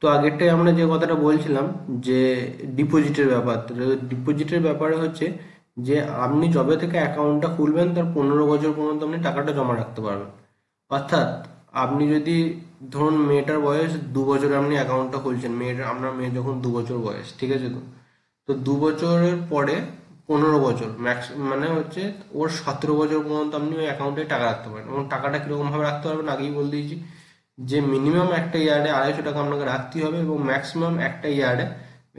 তো আগেরটাই আমরা যে কথাটা বলছিলাম যে ডিপোজিটের ব্যাপার, তো ডিপোজিটের ব্যাপারে হচ্ছে যে আপনি যবে থেকে অ্যাকাউন্টটা খুলবেন তার 15 বছর পর্যন্ত আপনি টাকাটা জমা রাখতে পারবেন। অর্থাৎ আপনি যদি ধরুন মেয়েটার বয়স 2 বছরে আপনি অ্যাকাউন্টটা খুলছেন, আপনার মেয়ে যখন 2 বছর বয়স, ঠিক আছে? তো তো 2 বছরের পরে 15 বছর ম্যাক্স মানে হচ্ছে ওর 17 বছর পর্যন্ত আপনি ওই অ্যাকাউন্টে টাকা রাখতে পারেন। এবং টাকাটা কিরকম ভাবে রাখতে পারবেন আগেই বলে দিয়েছি, যে মিনিমাম একটা ইয়ার্ডে 250 টাকা আপনাকে রাখতেই হবে, এবং ম্যাক্সিমাম একটা ইয়ার্ডে,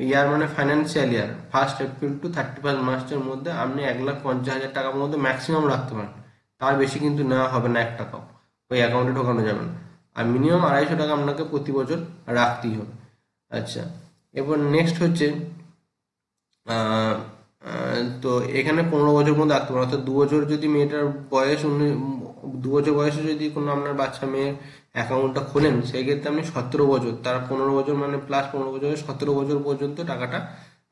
ইয়ার মানে ফাইন্যান্সিয়াল ইয়ার 1 এপ্রিল টু 31 মার্চের মধ্যে আপনি 1,50,000 টাকার মধ্যে ম্যাক্সিমাম রাখতে পারেন। তার বেশি কিন্তু নেওয়া হবে না, 1 টাকাও ওই অ্যাকাউন্টে ঢোকানো যাবে না। আর মিনিমাম 250 টাকা আপনাকে প্রতি বছর রাখতেই হবে। আচ্ছা, এবার নেক্সট হচ্ছে আহ, তো এখানে 15 বছর পর্যন্ত রাখতে পারেন। অর্থাৎ 2 বছর যদি মেয়েটার বয়স 2 বছর বয়সে যদি কোনো আপনার বাচ্চা মেয়ের অ্যাকাউন্টটা খোলেন, সেই ক্ষেত্রে আপনি 17 বছর, তার 15 বছর মানে প্লাস 15 বছরে 17 বছর পর্যন্ত টাকাটা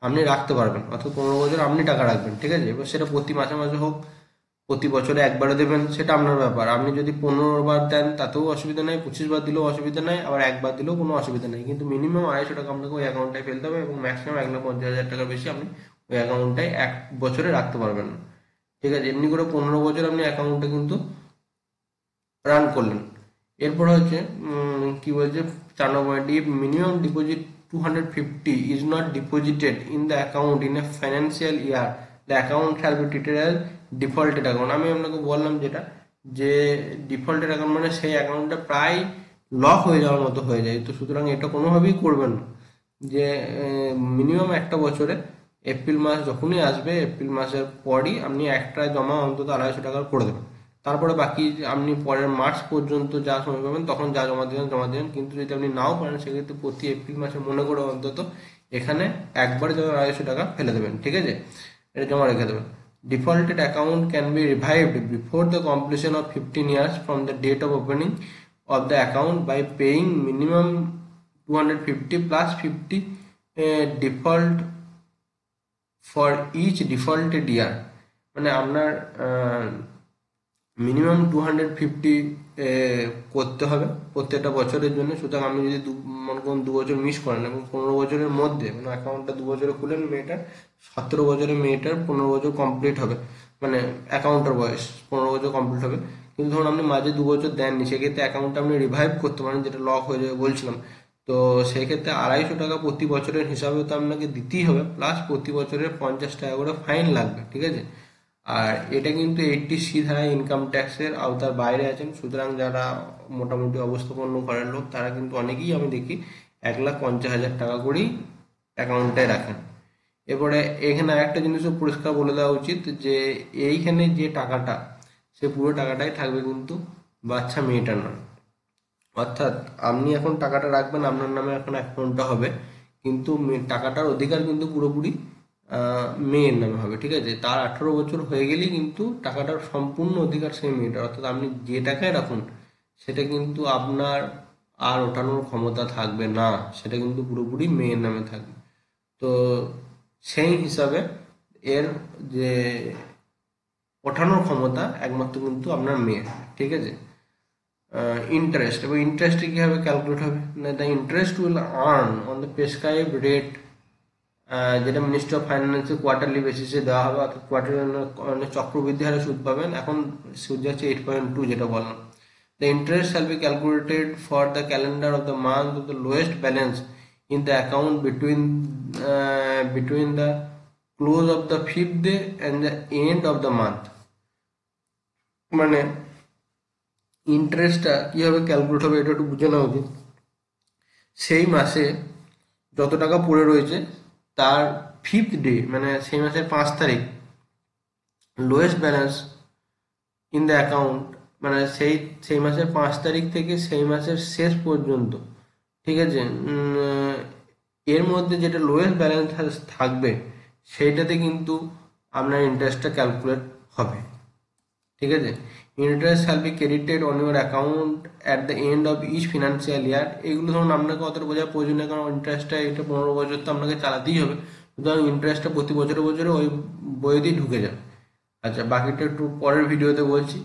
আপনি রাখতে পারবেন। অর্থাৎ 15 বছর আপনি টাকা রাখবেন, ঠিক আছে? এবার সেটা প্রতি মাসে মাসে হোক, প্রতি বছরে একবারে দেবেন, সেটা আপনার ব্যাপার। আপনি যদি 15 বার দেন তাতেও অসুবিধা নেই, 25 বার দিলেও অসুবিধা নেই, আবার একবার দিলেও কোনো অসুবিধা নেই। কিন্তু মিনিমাম 250 টাকা আপনাকে ওই অ্যাকাউন্টটায় ফেলতে হবে, এবং ম্যাক্সিমাম 1,50,000 টাকার বেশি আপনি ওই অ্যাকাউন্টটায় 1 বছরে রাখতে পারবেন না, ঠিক আছে? এমনি করে 15 বছর আপনি অ্যাকাউন্টটা কিন্তু রান করলেন। এরপর হচ্ছে কি বলছে 4 নম্বর, minimum deposit 250 is not deposited in the account in a financial year, the account shall be treated as defaulted account. আমি আপনাকে বললাম যেটা, যে ডিফল্টেড অ্যাকাউন্ট মানে সেই অ্যাকাউন্টটা প্রায় লক হয়ে যাওয়ার মতো হয়ে যায়। তো সুতরাং এটা কোনোভাবেই করবেন না, যে মিনিমাম একটা বছরে এপ্রিল মাস যখনই আসবে, এপ্রিল মাসের পরই আপনি একটা জমা অন্তত 250 টাকার করে দেবেন। তারপরে বাকি আপনি পরের মার্চ পর্যন্ত যা সময় পাবেন তখন যা জমা দেবেন জমা দেবেন। কিন্তু যদি আপনি নাও পারেন সেক্ষেত্রে প্রতি এপ্রিল মাসে মনে করে অন্তত এখানে একবারে যেন 250 টাকা ফেলে দেবেন, ঠিক আছে? এটা জমা রেখে দেবেন। Defaulted account can be revived before the completion of 15 years from the date of opening of the account by paying minimum 250 plus 50 default for each defaulted year. মানে আপনার মিনিমাম 250 করতে হবে প্রত্যেকটা বছরের জন্য। সুতরাং আপনি যদি মনে করুন 2 বছর মিস করেন এবং 15 বছরের মধ্যে, মানে অ্যাকাউন্টটা 2 বছরে খুলেন, মেয়েটার 17 বছরে মেয়েটার 15 বছর কমপ্লিট হবে, মানে অ্যাকাউন্টের বয়স 15 বছর কমপ্লিট হবে। কিন্তু ধরুন আপনি মাঝে 2 বছর দেননি, সেক্ষেত্রে অ্যাকাউন্টটা আপনি রিভাইভ করতে পারেন, যেটা লক হয়ে যাবে বলছিলাম। তো সেই ক্ষেত্রে 250 টাকা প্রতি বছরের হিসাবে তো আপনাকে দিতেই হবে, প্লাস প্রতি বছরের 50 টাকা করে ফাইন লাগবে, ঠিক আছে? আর এটা কিন্তু 80C ধারা ইনকাম ট্যাক্সের আওতার বাইরে আছেন। সুতরাং যারা মোটামুটি অবস্থাপন্ন ঘরের লোক, তারা কিন্তু অনেকেই আমি দেখি 1,50,000 টাকা করেই অ্যাকাউন্টে রাখেন। এরপরে এখানে আরেকটা জিনিসও পরিষ্কার বলে দেওয়া উচিত, যে এইখানে যে টাকাটা, সে পুরো টাকাটাই থাকবে কিন্তু বাচ্চা মেয়েটার নামে। অর্থাৎ আপনি এখন টাকাটা রাখবেন, আপনার নামে এখন অ্যাকাউন্টটা হবে, কিন্তু টাকাটার অধিকার কিন্তু পুরোপুরি মেয়ের নামে হবে, ঠিক আছে? তার 18 বছর হয়ে গেলেই কিন্তু টাকাটার সম্পূর্ণ অধিকার সেই মেয়েটার। অর্থাৎ আপনি যে টাকায় রাখুন সেটা কিন্তু আপনার আর ওঠানোর ক্ষমতা থাকবে না, সেটা কিন্তু পুরোপুরি মেয়ের নামে থাকবে। তো সেই হিসাবে এর যে ওঠানোর ক্ষমতা একমাত্র কিন্তু আপনার মেয়ের, ঠিক আছে? ইন্টারেস্ট, এবং ইন্টারেস্টে কীভাবে ক্যালকুলেট হবে না, the interest will earn on the prescribe rate, যেটা মিনিস্ট্রি অফ ফাইন্যান্সের কোয়ার্টারলি বেসিসে দেওয়া হবে। অর্থাৎ কোয়ার্টারলি চক্রবৃদ্ধি হারে সুদ পাবেন। এখন সুদ যাচ্ছে 8.2, যেটা বললাম। The interest shall B calculated for the calendar of the month of the lowest balance in the account between the close of the 5th day and the end of the month. মানে ইন্টারেস্টটা কীভাবে calculate হবে এটা একটু বুঝে নেওয়া উচিত। সেই মাসে যত টাকা পড়ে রয়েছে তার 5th ডে, মানে সেই মাসের 5 তারিখ, lowest balance in the account, মানে সেই সেই মাসের 5 তারিখ থেকে সেই মাসের শেষ পর্যন্ত, ঠিক আছে? এর মধ্যে যেটা লোয়েস্ট ব্যালেন্স থাকবে সেইটাতে কিন্তু আপনার ইন্টারেস্টটা ক্যালকুলেট হবে, ঠিক আছে? Interest shall be credited on your account at the end of each financial year. এগুলো ধরুন আপনাকে অতটা বোঝার প্রয়োজন নেই, কারণ ইন্টারেস্টটা এটা 15 বছর তো আপনাকে চালাতেই হবে। সুতরাং ইন্টারেস্টটা প্রতি বছরে বছরে ওই বইয়েতেই ঢুকে যাবে। আচ্ছা, বাকিটা একটু পরের ভিডিওতে বলছি।